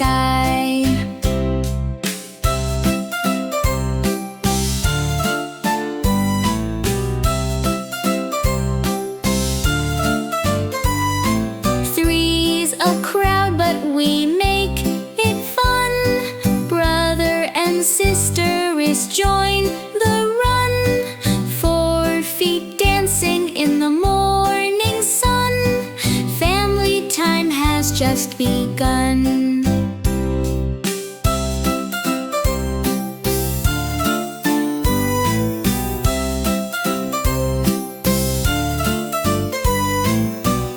sky. Three's a crowd, but we make it fun. Brother and sister is join the run. 4 feet dancing in the morning sun. Family time has just begun.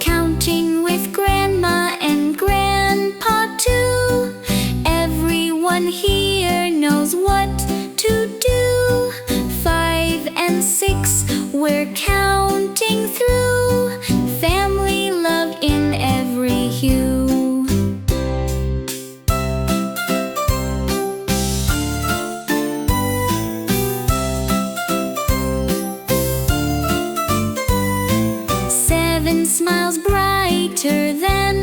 Counting with Grandma and Grandpa too. Everyone here knows what to do. 5 and 6, we're counting through. Family love in every hue. Seven smiles brighter than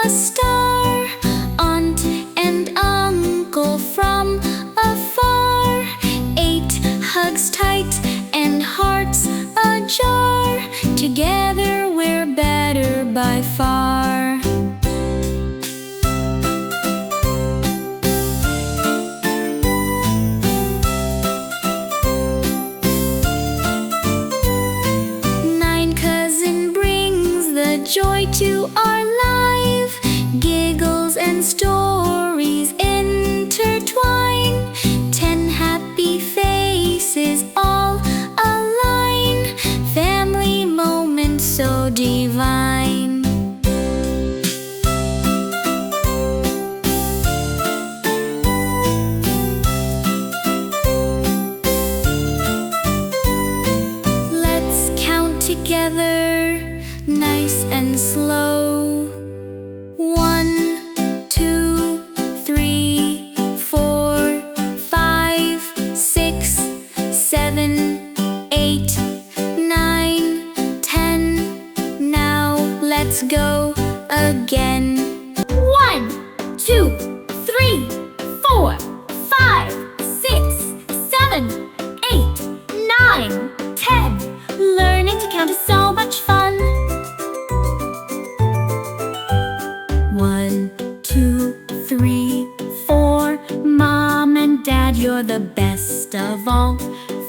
a star. Aunt and uncle from afar. 8 hugs tight and hearts ajar. Together we're better by far. Nine cousin brings the joy to our life. Giggles and stories intertwine. 10 happy faces all align. Family moments so divine. Let's count together, nice and slow. 1, 2, 3, 4, 5, 6, 7, 8, 9, 10. Now let's go again. 1, 2, 3, 4, 5, 6, 7, 8, 9, 10. Learning to count is so much fun. 1, 2, 3, 4. Mom and Dad, you're the best of all.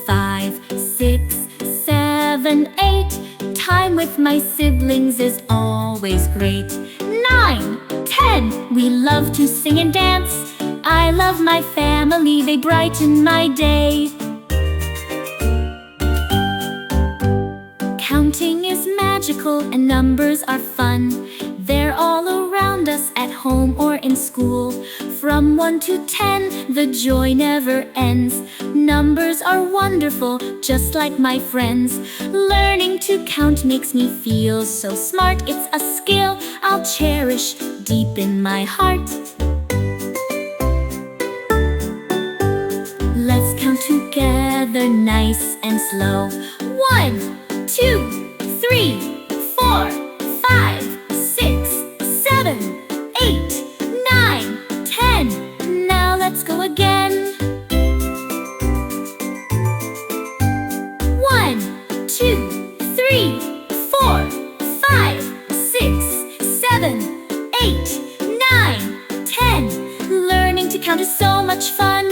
5, 6, 7, 8. Time with my siblings is always great. 9, 10. We love to sing and dance. I love my family, they brighten my day. Counting is magical and numbers are fun. They're all around us at home or in school. From 1 to 10, the joy never ends. Numbers are wonderful, just like my friends. Learning to count makes me feel so smart. It's a skill I'll cherish deep in my heart. Let's count together, nice and slow. 1, 2, 3, 4, 5, 6, 7, 8, 9, 10. Now let's go again. 1, 2, 3, 4, 5, 6, 7, 8, 9, 10. Learning to count is so much fun.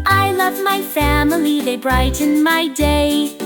I love my family, they brighten my day.